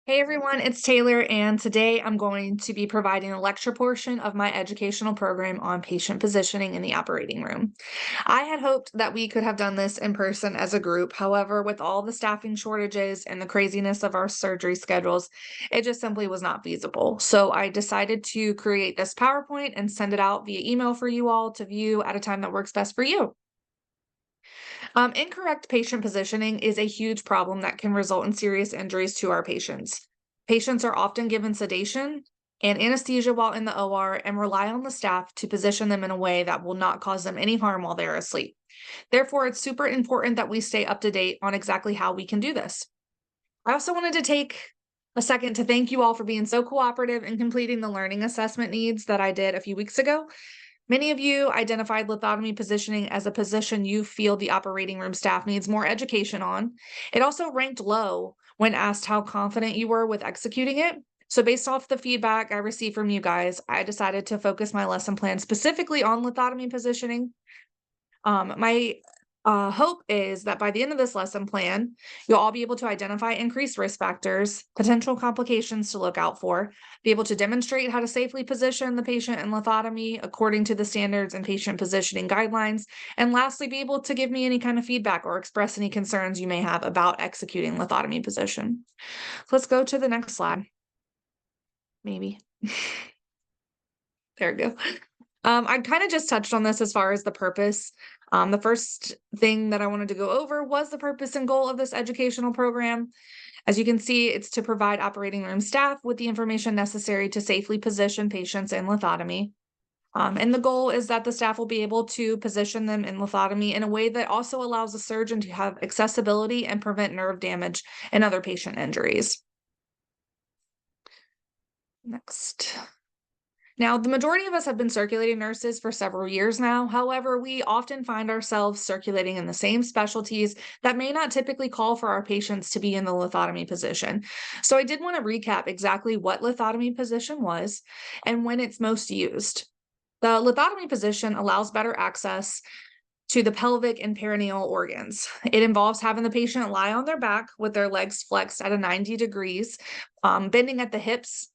Hey everyone, it's Taylor, and today I'm going to be providing a lecture portion of my educational program on patient positioning in the operating room. I had hoped that we could have done this in person as a group. However, with all the staffing shortages and the craziness of our surgery schedules, it just simply was not feasible. So I decided to create this PowerPoint and send it out via email for you all to view at a time that works best for you. Incorrect patient positioning is a huge problem that can result in serious injuries to our patients. Patients are often given sedation and anesthesia while in the OR and rely on the staff to position them in a way that will not cause them any harm while they're asleep. Therefore, it's super important that we stay up to date on exactly how we can do this. I also wanted to take a second to thank you all for being so cooperative in completing the learning assessment needs that I did a few weeks ago. Many of you identified lithotomy positioning as a position you feel the operating room staff needs more education on. It also ranked low when asked how confident you were with executing it. So, based off the feedback I received from you guys, I decided to focus my lesson plan specifically on lithotomy positioning. My hope is that by the end of this lesson plan, you'll all be able to identify increased risk factors, potential complications to look out for, be able to demonstrate how to safely position the patient in lithotomy according to the standards and patient positioning guidelines, and lastly, be able to give me any kind of feedback or express any concerns you may have about executing lithotomy position. So let's go to the next slide. Maybe. There we go. I kind of just touched on this as far as the purpose. The first thing that I wanted to go over was the purpose and goal of this educational program. As you can see, it's to provide operating room staff with the information necessary to safely position patients in lithotomy. And the goal is that the staff will be able to position them in lithotomy in a way that also allows the surgeon to have accessibility and prevent nerve damage and other patient injuries. Next. Now, the majority of us have been circulating nurses for several years now. However, we often find ourselves circulating in the same specialties that may not typically call for our patients to be in the lithotomy position. So, I did want to recap exactly what lithotomy position was and when it's most used. The lithotomy position allows better access to the pelvic and perineal organs. It involves having the patient lie on their back with their legs flexed at a 90 degrees, bending at the hips,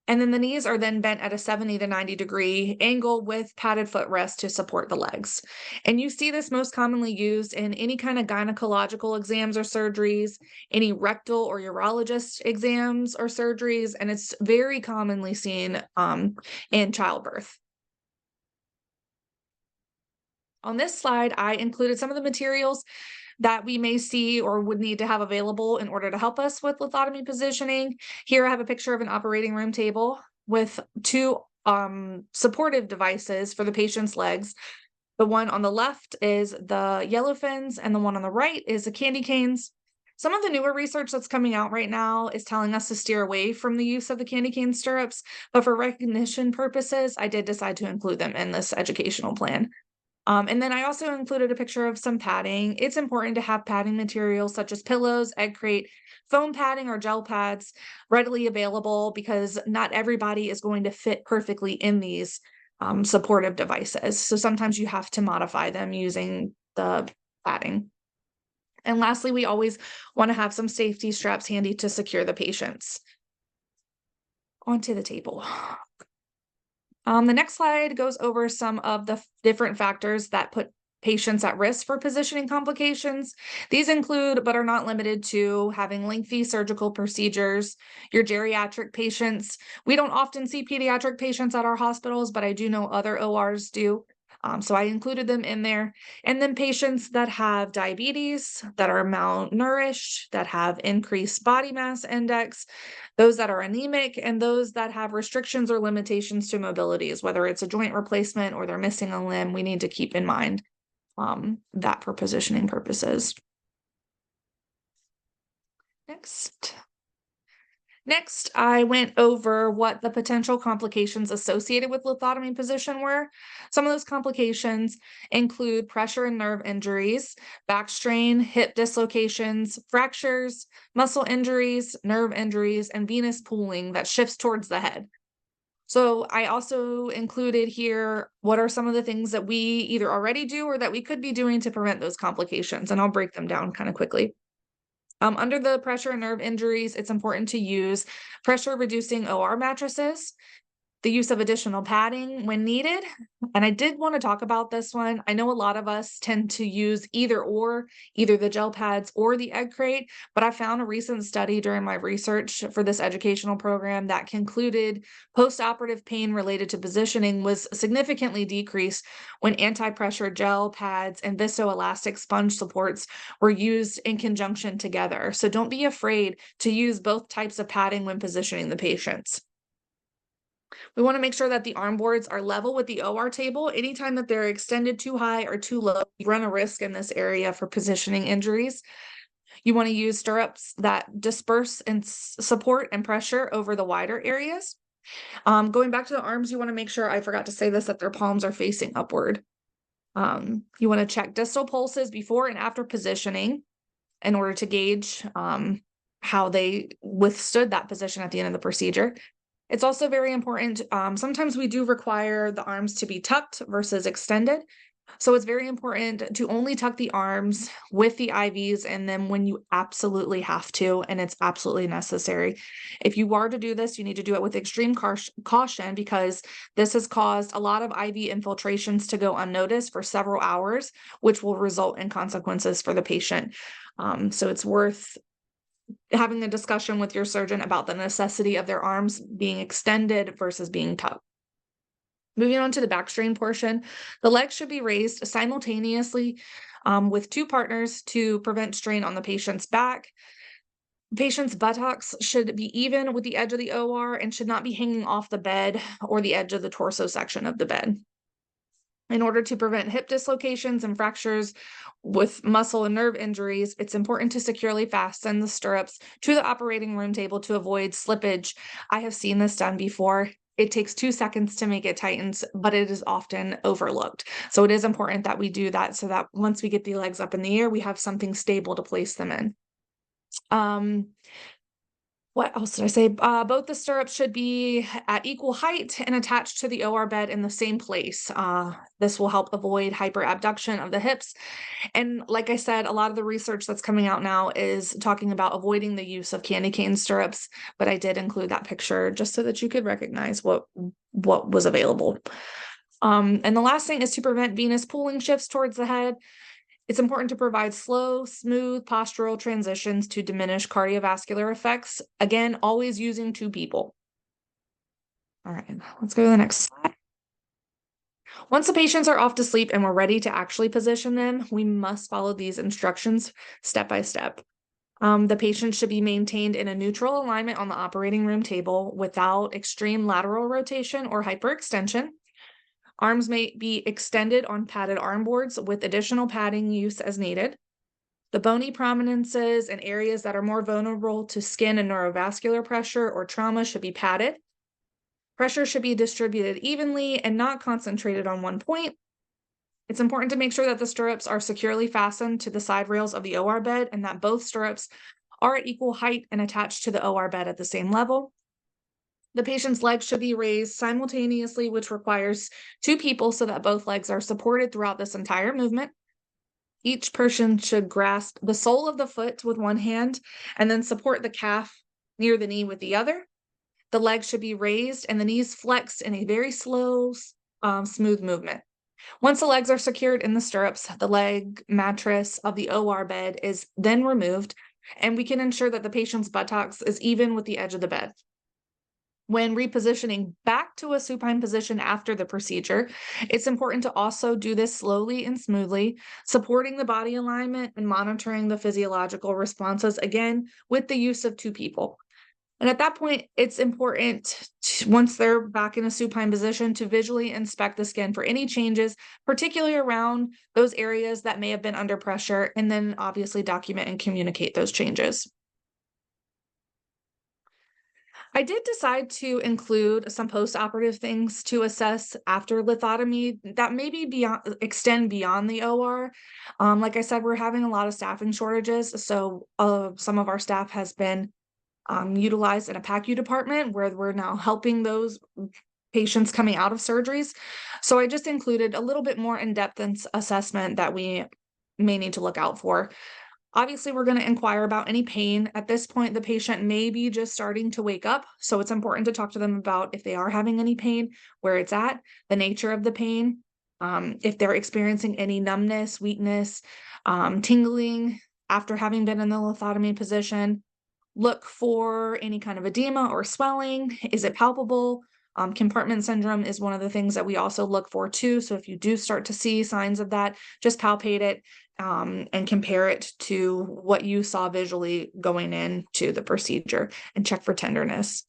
and then the knees are then bent at a 70 to 90-degree angle with padded footrest to support the legs. And you see this most commonly used in any kind of gynecological exams or surgeries, any rectal or urologist exams or surgeries, and it's very commonly seen in childbirth. On this slide, I included some of the materials that we may see or would need to have available in order to help us with lithotomy positioning. Here I have a picture of an operating room table with two supportive devices for the patient's legs. The one on the left is the yellow fins, and the one on the right is the candy canes. Some of the newer research that's coming out right now is telling us to steer away from the use of the candy cane stirrups, but for recognition purposes, I did decide to include them in this educational plan. And then I also included a picture of some padding. It's important to have padding materials such as pillows, egg crate, foam padding, or gel pads readily available because not everybody is going to fit perfectly in these supportive devices. So sometimes you have to modify them using the padding. And lastly, we always want to have some safety straps handy to secure the patients onto the table. The next slide goes over some of the different factors that put patients at risk for positioning complications. These include, but are not limited to, having lengthy surgical procedures, your geriatric patients. We don't often see pediatric patients at our hospitals, but I do know other ORs do. So I included them in there. And then patients that have diabetes, that are malnourished, that have increased body mass index, those that are anemic, and those that have restrictions or limitations to mobilities, whether it's a joint replacement or they're missing a limb, we need to keep in mind that for positioning purposes. Next. Next, I went over what the potential complications associated with lithotomy position were. Some of those complications include pressure and nerve injuries, back strain, hip dislocations, fractures, muscle injuries, nerve injuries, and venous pooling that shifts towards the head. So I also included here what are some of the things that we either already do or that we could be doing to prevent those complications, and I'll break them down kind of quickly. Under the pressure and nerve injuries, it's important to use pressure reducing OR mattresses, the use of additional padding when needed. And I did want to talk about this one. I know a lot of us tend to use either the gel pads or the egg crate, but I found a recent study during my research for this educational program that concluded postoperative pain related to positioning was significantly decreased when anti-pressure gel pads and viscoelastic sponge supports were used in conjunction together. So don't be afraid to use both types of padding when positioning the patients. We want to make sure that the arm boards are level with the OR table. Anytime that they're extended too high or too low, you run a risk in this area for positioning injuries. You want to use stirrups that disperse and support and pressure over the wider areas. Going back to the arms, you want to make sure, I forgot to say this, that their palms are facing upward. You want to check distal pulses before and after positioning in order to gauge how they withstood that position at the end of the procedure. It's also very important. Sometimes we do require the arms to be tucked versus extended. So it's very important to only tuck the arms with the IVs and then when you absolutely have to, and it's absolutely necessary. If you are to do this, you need to do it with extreme caution because this has caused a lot of IV infiltrations to go unnoticed for several hours, which will result in consequences for the patient. So it's worth having a discussion with your surgeon about the necessity of their arms being extended versus being tucked. Moving on to the back strain portion, the legs should be raised simultaneously with two partners to prevent strain on the patient's back. The patient's buttocks should be even with the edge of the OR and should not be hanging off the bed or the edge of the torso section of the bed. In order to prevent hip dislocations and fractures with muscle and nerve injuries, it's important to securely fasten the stirrups to the operating room table to avoid slippage. I have seen this done before. It takes 2 seconds to make it tighten, but it is often overlooked. So it is important that we do that so that once we get the legs up in the air, we have something stable to place them in. What else did I say? Both the stirrups should be at equal height and attached to the OR bed in the same place. This will help avoid hyperabduction of the hips. And like I said, a lot of the research that's coming out now is talking about avoiding the use of candy cane stirrups, but I did include that picture just so that you could recognize what was available. And the last thing is to prevent venous pooling shifts towards the head. It's important to provide slow, smooth postural transitions to diminish cardiovascular effects. Again, always using two people. All right, let's go to the next slide. Once the patients are off to sleep and we're ready to actually position them, we must follow these instructions step by step. The patient should be maintained in a neutral alignment on the operating room table without extreme lateral rotation or hyperextension. Arms may be extended on padded arm boards with additional padding use as needed. The bony prominences and areas that are more vulnerable to skin and neurovascular pressure or trauma should be padded. Pressure should be distributed evenly and not concentrated on one point. It's important to make sure that the stirrups are securely fastened to the side rails of the OR bed and that both stirrups are at equal height and attached to the OR bed at the same level. The patient's legs should be raised simultaneously, which requires two people so that both legs are supported throughout this entire movement. Each person should grasp the sole of the foot with one hand and then support the calf near the knee with the other. The legs should be raised and the knees flexed in a very slow, smooth movement. Once the legs are secured in the stirrups, the leg mattress of the OR bed is then removed, and we can ensure that the patient's buttocks is even with the edge of the bed. When repositioning back to a supine position after the procedure, it's important to also do this slowly and smoothly, supporting the body alignment and monitoring the physiological responses, again, with the use of two people. And at that point, it's important, once they're back in a supine position, to visually inspect the skin for any changes, particularly around those areas that may have been under pressure, and then obviously document and communicate those changes. I did decide to include some post-operative things to assess after lithotomy that maybe extend beyond the OR. Like I said, we're having a lot of staffing shortages, so some of our staff has been utilized in a PACU department where we're now helping those patients coming out of surgeries. So I just included a little bit more in-depth assessment that we may need to look out for. Obviously, we're going to inquire about any pain. At this point, the patient may be just starting to wake up, so it's important to talk to them about if they are having any pain, where it's at, the nature of the pain, if they're experiencing any numbness, weakness, tingling after having been in the lithotomy position. Look for any kind of edema or swelling. Is it palpable? Compartment syndrome is one of the things that we also look for too. So if you do start to see signs of that, just palpate it and compare it to what you saw visually going into the procedure and check for tenderness.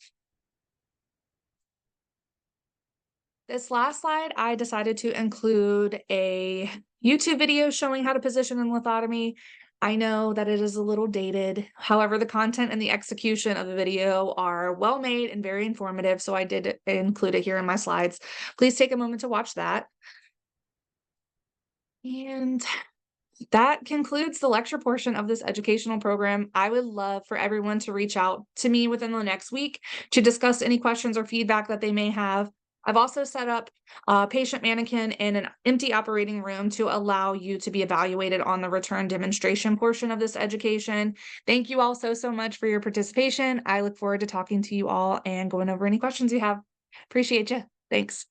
This last slide, I decided to include a YouTube video showing how to position in lithotomy. I know that it is a little dated. However, the content and the execution of the video are well made and very informative, so I did include it here in my slides. Please take a moment to watch that. And that concludes the lecture portion of this educational program. I would love for everyone to reach out to me within the next week to discuss any questions or feedback that they may have. I've also set up a patient mannequin in an empty operating room to allow you to be evaluated on the return demonstration portion of this education. Thank you all so much for your participation. I look forward to talking to you all and going over any questions you have. Appreciate you. Thanks.